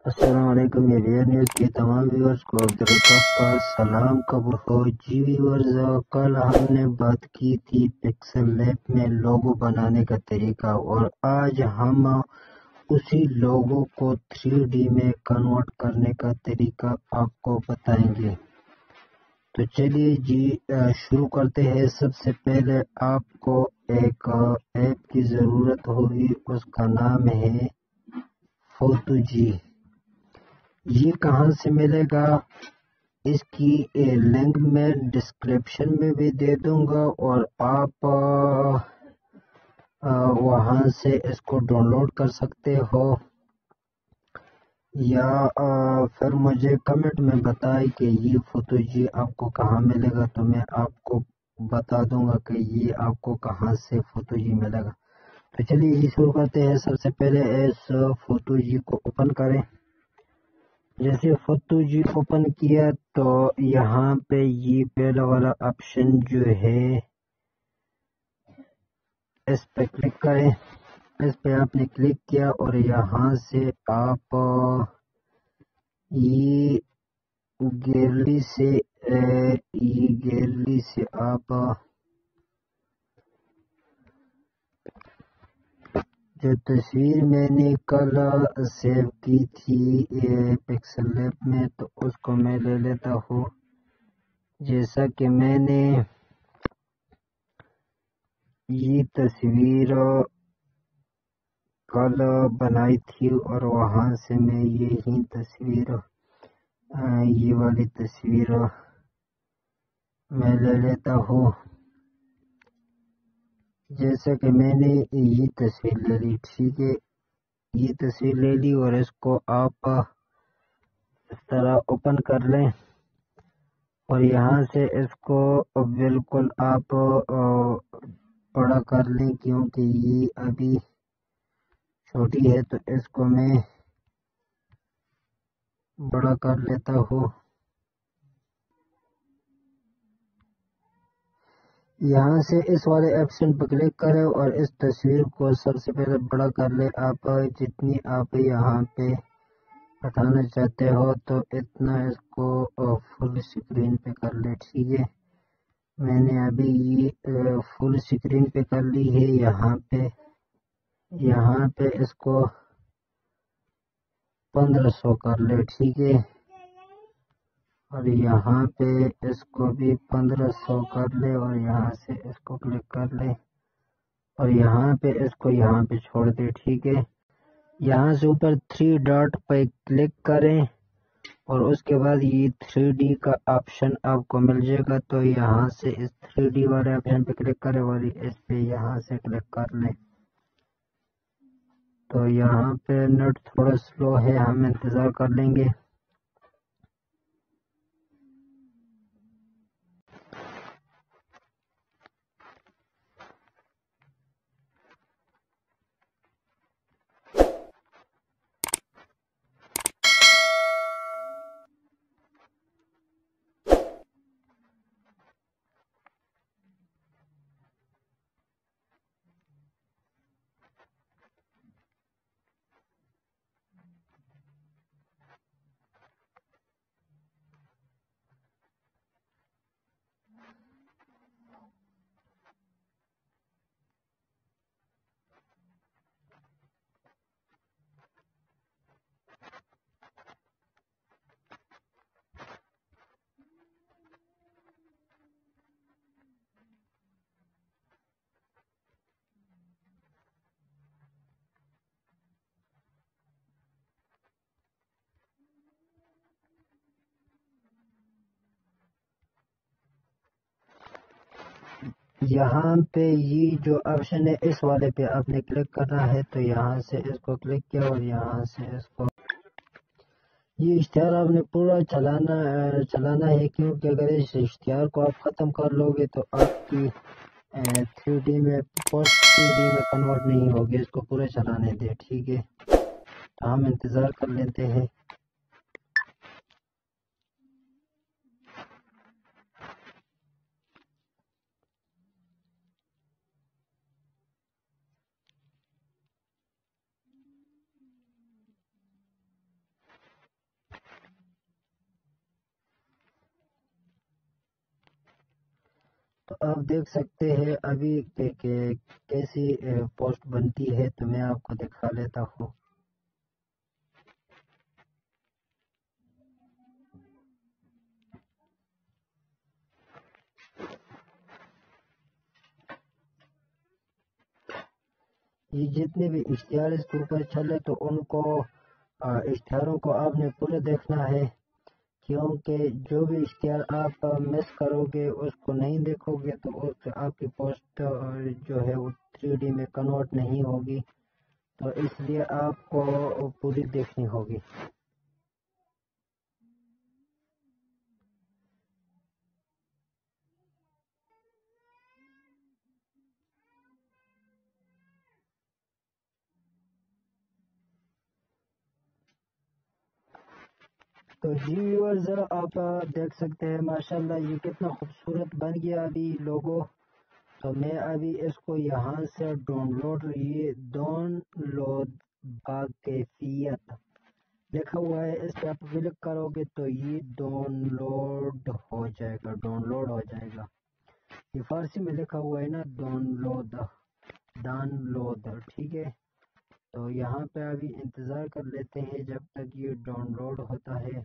السلام علیکم media news کے تمام ویورز کو عبدالرزاق کا سلام قبول ہو جی ویورز، کل ہم نے بات کی تھی پکسل لیب میں لوگو بنانے کا طریقہ، اور آج ہم اسی لوگو کو 3D میں کنورٹ کرنے کا طریقہ آپ کو بتائیں گے۔ تو چلیے جی شروع کرتے ہیں۔ سب سے پہلے آپ کو ایک ایپ کی ضرورت ہوگی، اس کا نام ہے فوٹو جی۔ یہ کہاں سے ملے گا؟ اس کی لنک میں ڈسکرپشن میں بھی دے دوں گا، اور آپ وہاں سے اس کو ڈاؤن لوڈ کر سکتے ہو، یا پھر مجھے کمنٹ میں بتائیں کہ یہ فوٹو جی آپ کو کہاں ملے گا، تو میں آپ کو بتا دوں گا کہ یہ آپ کو کہاں سے فوٹو جی ملے گا۔ تو چلیے یہ شروع کرتے ہیں۔ سب سے پہلے اس فوٹو جی کو اوپن کریں۔ جیسے فوٹو جی اوپن کیا تو یہاں پہ یہ پہلا والا آپشن جو ہے اس پہ کلک کریں۔ اس پہ آپ نے کلک کیا اور یہاں سے آپ یہ گیلری سے آپ جو تصویر میں نے کل سیو کی تھی پکسل لیب میں، تو اس کو میں لے لیتا ہوں۔ جیسا کہ میں نے یہ تصویر کل بنائی تھی، اور وہاں سے میں یہی تصویر یہ والی تصویر میں لے لیتا ہوں۔ جیسا کہ میں نے یہ تصویر لے لی، ٹھیک ہے، یہ تصویر لے لی، اور اس کو آپ اس طرح اوپن کر لیں، اور یہاں سے اس کو بالکل آپ بڑا کر لیں، کیونکہ یہ ابھی چھوٹی ہے، تو اس کو میں بڑا کر لیتا ہوں۔ یہاں سے اس والے آپشن پر کلک کریں اور اس تصویر کو سب سے پہلے بڑا کر لیں۔ آپ جتنی آپ یہاں پہ بتانا چاہتے ہو تو اتنا اس کو فل اسکرین پہ کر لیں، ٹھیک ہے۔ میں نے ابھی یہ فل اسکرین پہ کر لی ہے۔ یہاں پہ اس کو 1500 کر لے، ٹھیک ہے، اور یہاں پہ اس کو بھی 1500 کر لے، اور یہاں سے اس کو کلک کر لے، اور یہاں پہ اس کو یہاں پہ چھوڑ دے، ٹھیک ہے۔ یہاں سے اوپر 3 ڈاٹ پہ کلک کریں، اور اس کے بعد یہ 3D کا آپشن آپ کو مل جائے گا، تو یہاں سے اس 3D والے آپشن پہ کلک کریں، اور اس پہ یہاں سے کلک کر لیں۔ تو یہاں پہ نیٹ تھوڑا سلو ہے، ہم انتظار کر لیں گے۔ یہاں پہ یہ جو آپشن ہے اس والے پہ آپ نے کلک کرنا ہے، تو یہاں سے اس کو کلک کیا، اور یہاں سے اس کو یہ اشتہار آپ نے پورا چلانا ہے، کیونکہ اگر اس اشتہار کو آپ ختم کر لو گے تو آپ کی 3D میں پوسٹ 3D میں کنورٹ نہیں ہوگی۔ اس کو پورے چلانے دے، ٹھیک ہے، تو ہم انتظار کر لیتے ہیں۔ تو آپ دیکھ سکتے ہیں ابھی کہ کیسی پوسٹ بنتی ہے، تو میں آپ کو دکھا لیتا ہوں۔ یہ جتنے بھی اشتہار اس کے اوپر چلے تو ان کو اشتہاروں کو آپ نے پورے دیکھنا ہے، کیونکہ جو بھی اشتہار آپ مس کرو گے، اس کو نہیں دیکھو گے، تو اس آپ کی پوسٹ جو ہے وہ 3D میں کنورٹ نہیں ہوگی، تو اس لیے آپ کو پوری دیکھنی ہوگی۔ تو جی ویورز، آپ دیکھ سکتے ہیں ماشاءاللہ یہ کتنا خوبصورت بن گیا ابھی لوگو۔ تو میں ابھی اس کو یہاں سے ڈاؤن لوڈ باکیفیت لکھا ہوا ہے، اس پہ آپ کلک کرو گے تو یہ ڈاؤن لوڈ ہو جائے گا، ڈاؤن لوڈ ہو جائے گا۔ یہ فارسی میں لکھا ہوا ہے نا، ڈاؤن لوڈ، ٹھیک ہے۔ تو یہاں پہ ابھی انتظار کر لیتے ہیں جب تک یہ ڈاؤن لوڈ ہوتا ہے،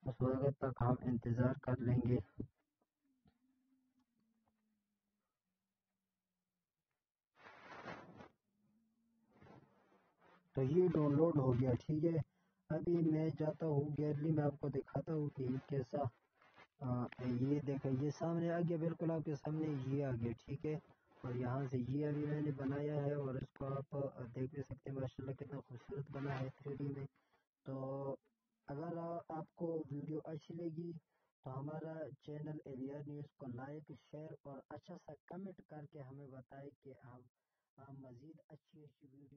اس وقت تک ہم انتظار کر لیں گے۔ تو یہ ڈاؤن لوڈ ہو گیا، ٹھیک ہے۔ ابھی میں جاتا ہوں گیلری میں، آپ کو دکھاتا ہوں کہ یہ کیسا یہ دیکھیں، یہ سامنے آ گیا، بالکل آپ کے سامنے یہ آ گیا، ٹھیک ہے۔ اور یہاں سے یہ ابھی میں نے بنایا ہے، اور اس کو آپ دیکھ بھی سکتے ہیں ماشاءاللہ کتنا خوبصورت بنا ہے 3D میں۔ تو اگر آپ کو ویڈیو اچھی لگی تو ہمارا چینل ایلیار نیوز کو لائک، شیئر اور اچھا سا کمنٹ کر کے ہمیں بتائیں کہ ہم مزید اچھی ویڈیو